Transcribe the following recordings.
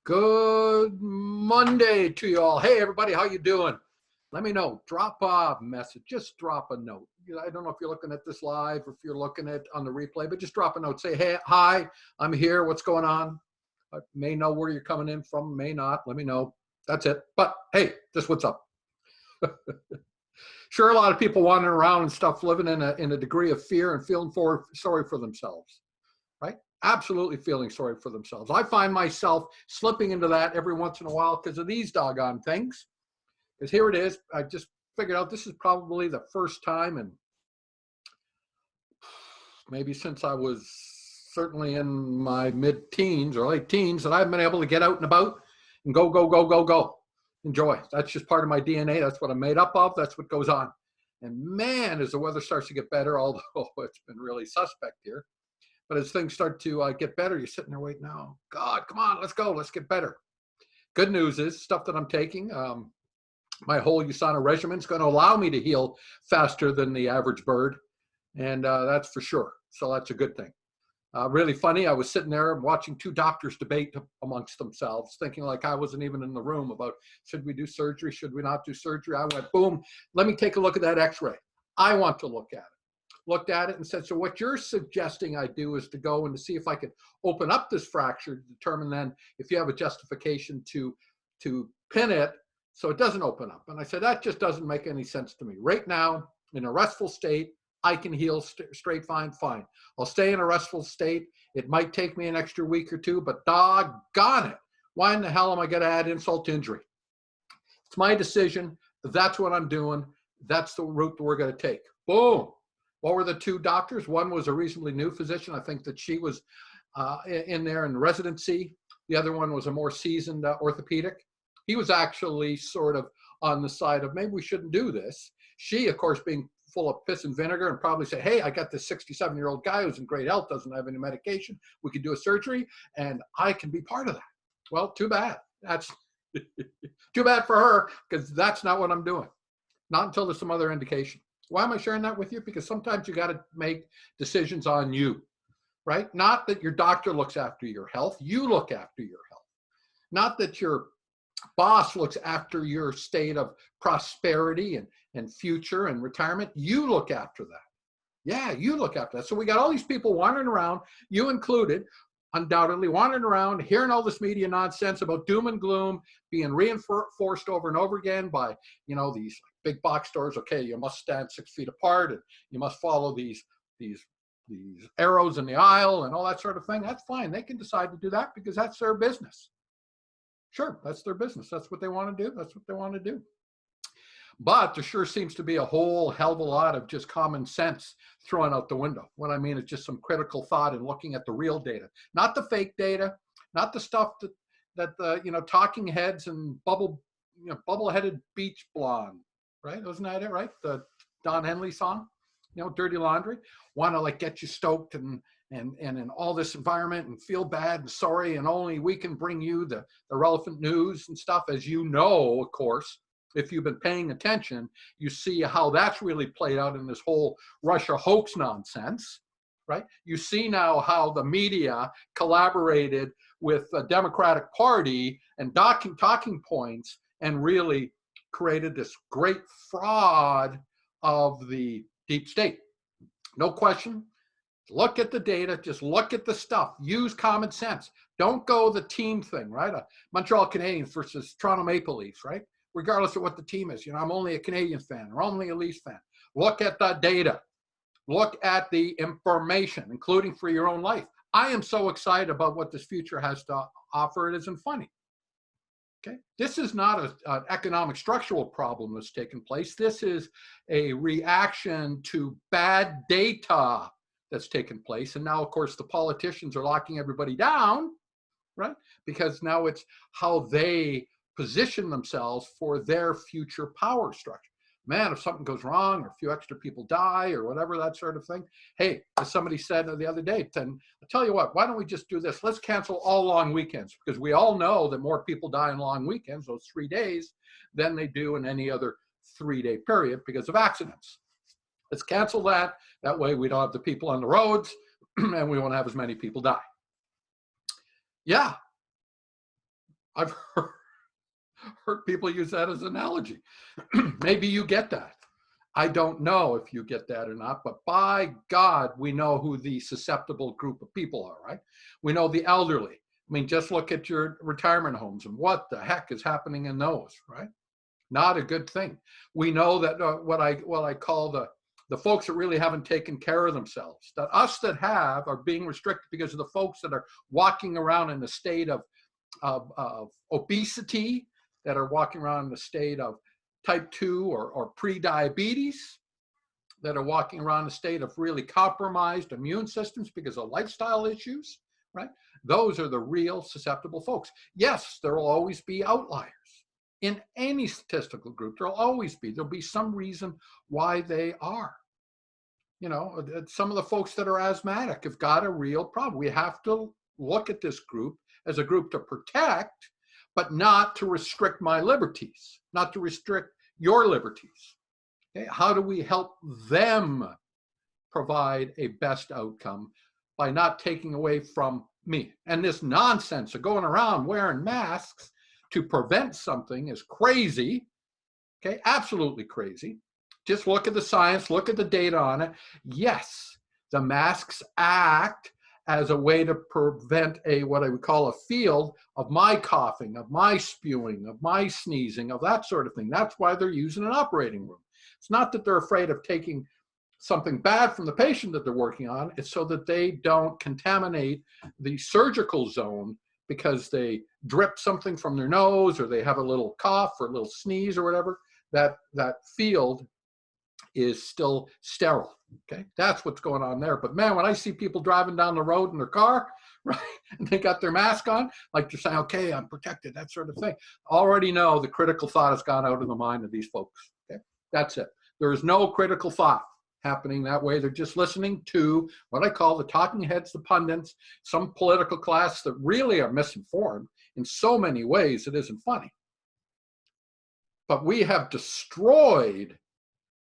Good Monday to you all. Hey, everybody, how you doing? Let me know. Drop a message. Just drop a note. I don't know if you're looking at this live or if you're looking at on the replay, but just drop a note. Say, hey, hi, I'm here. What's going on? I may know where you're coming in from, may not. Let me know. That's it. But hey, just what's up. Sure, a lot of people wandering around and stuff, living in a degree of fear and feeling sorry for themselves, right? Absolutely feeling sorry for themselves. I find myself slipping into that every once in a while because of these doggone things. Because here it is. I just figured out this is probably the first time in maybe since I was certainly in my mid-teens or late teens that I've been able to get out and about and go. Enjoy. That's just part of my DNA. That's what I'm made up of. That's what goes on. And man, as the weather starts to get better, although it's been really suspect here, but as things start to get better, you're sitting there waiting, oh, God, come on, let's go. Let's get better. Good news is stuff that I'm taking, my whole USANA regimen is going to allow me to heal faster than the average bird. And that's for sure. So that's a good thing. Really funny. I was sitting there watching two doctors debate amongst themselves, thinking like I wasn't even in the room about should we do surgery? Should we not do surgery? I went, boom, let me take a look at that x-ray. I want to look at it. Looked at it and said, so what you're suggesting I do is to go and to see if I could open up this fracture to determine then if you have a justification to pin it so it doesn't open up. And I said, that just doesn't make any sense to me. Right now, in a restful state, I can heal straight fine. I'll stay in a restful state. It might take me an extra week or two, but doggone it. Why in the hell am I going to add insult to injury? It's my decision. That's what I'm doing. That's the route that we're going to take. Boom. What were the two doctors? One was a reasonably new physician. I think that she was in there in residency. The other one was a more seasoned orthopedic. He was actually sort of on the side of maybe we shouldn't do this. She, of course, being full of piss and vinegar and probably say, hey, I got this 67-year-old guy who's in great health, doesn't have any medication. We could do a surgery and I can be part of that. Well, too bad. That's too bad for her because that's not what I'm doing. Not until there's some other indication. Why am I sharing that with you? Because sometimes you got to make decisions on you, right? Not that your doctor looks after your health. You look after your health. Not that your boss looks after your state of prosperity and future and retirement. You look after that. Yeah, you look after that. So we got all these people wandering around, you included, undoubtedly wandering around, hearing all this media nonsense about doom and gloom, being reinforced over and over again by, these big box stores. Okay, you must stand 6 feet apart and you must follow these arrows in the aisle and all that sort of thing. That's fine. They can decide to do that because that's their business. Sure, that's their business. That's what they want to do. That's what they want to do. But there sure seems to be a whole hell of a lot of just common sense thrown out the window. What I mean is just some critical thought and looking at the real data, not the fake data, not the stuff that the talking heads and bubble-headed beach blonde, right? Wasn't that it, right? The Don Henley song, Dirty Laundry, want to like get you stoked and in all this environment and feel bad and sorry, and only we can bring you the relevant news and stuff. As you know, of course, if you've been paying attention, you see how that's really played out in this whole Russia hoax nonsense, right? You see now how the media collaborated with the Democratic Party and talking points and really created this great fraud of the deep state. No question. Look at the data, just look at the stuff, use common sense. Don't go the team thing, right? Montreal Canadiens versus Toronto Maple Leafs, right? Regardless of what the team is, I'm only a Canadian fan or only a Leafs fan. Look at the data. Look at the information, including for your own life. I am so excited about what this future has to offer. It isn't funny. Okay, this is not an economic structural problem that's taken place. This is a reaction to bad data that's taken place. And now, of course, the politicians are locking everybody down, right? Because now it's how they position themselves for their future power structure. Man, if something goes wrong or a few extra people die or whatever, that sort of thing. Hey, as somebody said the other day, then I'll tell you what, why don't we just do this? Let's cancel all long weekends, because we all know that more people die in long weekends, those 3 days, than they do in any other 3-day period because of accidents. Let's cancel that. That way we don't have the people on the roads and we won't have as many people die. Yeah, I've heard people use that as an analogy. Maybe you get that. I don't know if you get that or not, but by God, we know who the susceptible group of people are, right? We know the elderly. I mean, just look at your retirement homes and what the heck is happening in those, right? Not a good thing. We know that what I call the folks that really haven't taken care of themselves, that us that have are being restricted because of the folks that are walking around in a state of obesity, that are walking around in a state of type 2 or pre-diabetes, that are walking around in a state of really compromised immune systems because of lifestyle issues, right? Those are the real susceptible folks. Yes, there will always be outliers. In any statistical group, there'll be some reason why they are. You know, some of the folks that are asthmatic have got a real problem. We have to look at this group as a group to protect, but not to restrict my liberties, not to restrict your liberties. Okay? How do we help them provide a best outcome by not taking away from me? And this nonsense of going around wearing masks to prevent something is crazy, okay? Absolutely crazy. Just look at the science, look at the data on it. Yes, the masks act as a way to prevent what I would call a field of my coughing, of my spewing, of my sneezing, of that sort of thing. That's why they're used in an operating room. It's not that they're afraid of taking something bad from the patient that they're working on. It's so that they don't contaminate the surgical zone because they drip something from their nose or they have a little cough or a little sneeze or whatever. That field is still sterile. Okay, that's what's going on there. But man, when I see people driving down the road in their car, right, and they got their mask on, like they're saying, okay, I'm protected, that sort of thing. Already know the critical thought has gone out of the mind of these folks. Okay, that's it. There is no critical thought happening that way. They're just listening to what I call the talking heads, the pundits, some political class that really are misinformed in so many ways it isn't funny. But we have destroyed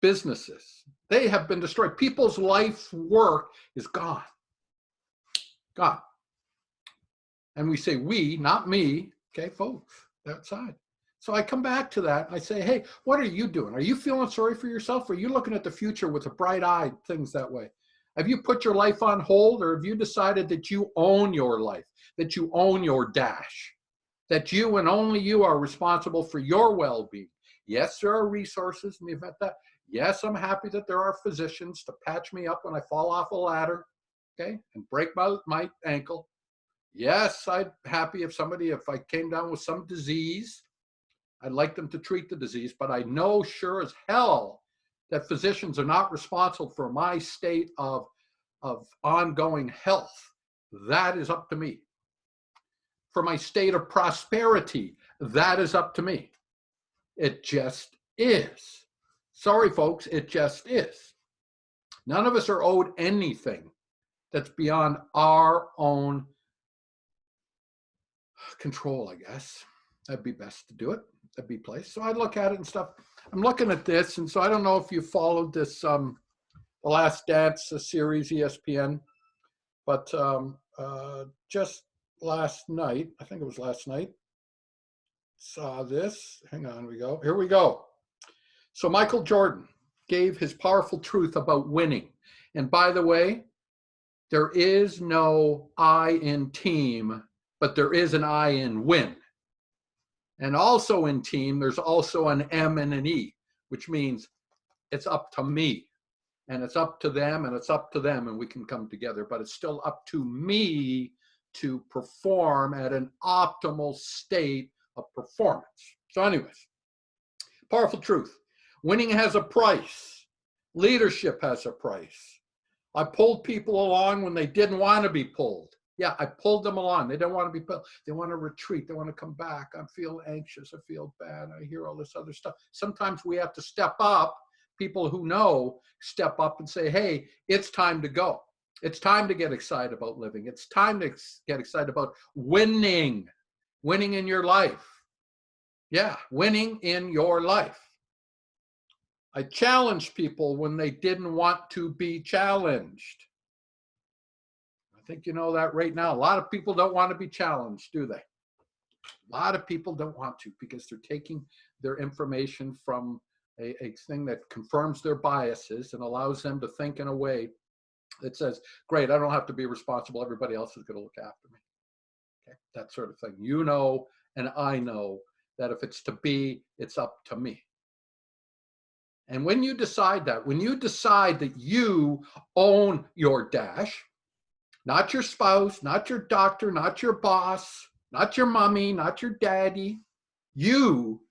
businesses. They have been destroyed. People's life's work is gone. Gone. And we say we, not me, okay, folks, outside. So I come back to that and I say, hey, what are you doing? Are you feeling sorry for yourself? Or are you looking at the future with a bright eye, things that way? Have you put your life on hold, or have you decided that you own your life, that you own your dash, that you and only you are responsible for your well-being? Yes, there are resources in the event that, yes, I'm happy that there are physicians to patch me up when I fall off a ladder, okay, and break my ankle. Yes, I'm happy if I came down with some disease, I'd like them to treat the disease, but I know sure as hell that physicians are not responsible for my state of ongoing health. That is up to me. For my state of prosperity, that is up to me. It just is. Sorry, folks, it just is. None of us are owed anything that's beyond our own control, I guess. That'd be best to do it. That'd be place. So I look at it and stuff. I'm looking at this, and so I don't know if you followed this, The Last Dance series, ESPN, but just last night, I think it was last night, saw this. Hang on, here we go. So Michael Jordan gave his powerful truth about winning. And by the way, there is no I in team, but there is an I in win. And also in team, there's also an M and an E, which means it's up to me, and it's up to them, and it's up to them, and we can come together. But it's still up to me to perform at an optimal state of performance. So anyways, powerful truth. Winning has a price. Leadership has a price. I pulled people along when they didn't want to be pulled. Yeah, I pulled them along. They don't want to be pulled. They want to retreat. They want to come back. I feel anxious. I feel bad. I hear all this other stuff. Sometimes we have to step up. People who know step up and say, hey, it's time to go. It's time to get excited about living. It's time to get excited about winning. Winning in your life. Yeah, winning in your life. I challenged people when they didn't want to be challenged. I think you know that right now. A lot of people don't want to be challenged, do they? A lot of people don't want to because they're taking their information from a thing that confirms their biases and allows them to think in a way that says, great, I don't have to be responsible. Everybody else is going to look after me. Okay? That sort of thing. You know, and I know that if it's to be, it's up to me. And when you decide that, when you decide that you own your dash, not your spouse, not your doctor, not your boss, not your mommy, not your daddy, you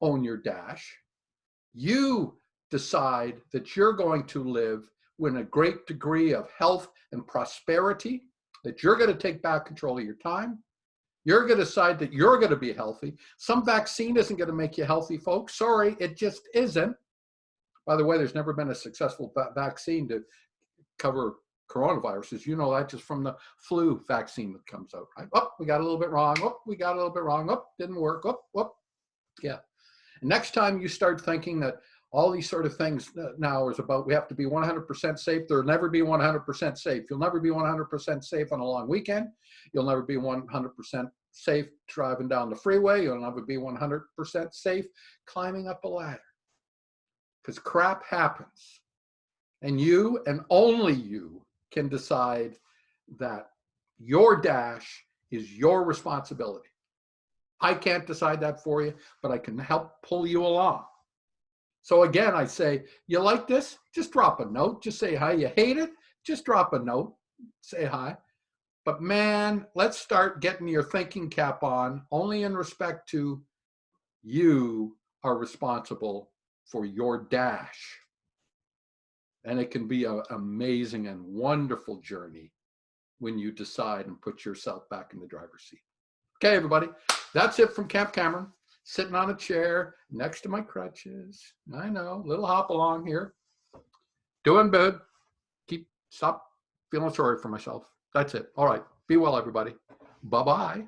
own your dash. You decide that you're going to live with a great degree of health and prosperity, that you're going to take back control of your time. You're going to decide that you're going to be healthy. Some vaccine isn't going to make you healthy, folks. Sorry, it just isn't. By the way, there's never been a successful vaccine to cover coronaviruses. You know that just from the flu vaccine that comes out, right? Oh, we got a little bit wrong. Oh, we got a little bit wrong. Oh, didn't work. Oh, oh. Yeah. And next time you start thinking that all these sort of things now is about we have to be 100% safe, there'll never be 100% safe. You'll never be 100% safe on a long weekend. You'll never be 100% safe driving down the freeway. You'll never be 100% safe climbing up a ladder. Because crap happens. And you and only you can decide that your dash is your responsibility. I can't decide that for you, but I can help pull you along. So again, I say, you like this? Just drop a note. Just say hi. You hate it? Just drop a note. Say hi. But man, let's start getting your thinking cap on, only in respect to you are responsible for your dash. And it can be an amazing and wonderful journey when you decide and put yourself back in the driver's seat. Okay, everybody, that's it from Camp Cameron, sitting on a chair next to my crutches. I know, little hop along here. Doing good. Stop feeling sorry for myself. That's it. All right. Be well, everybody. Bye-bye.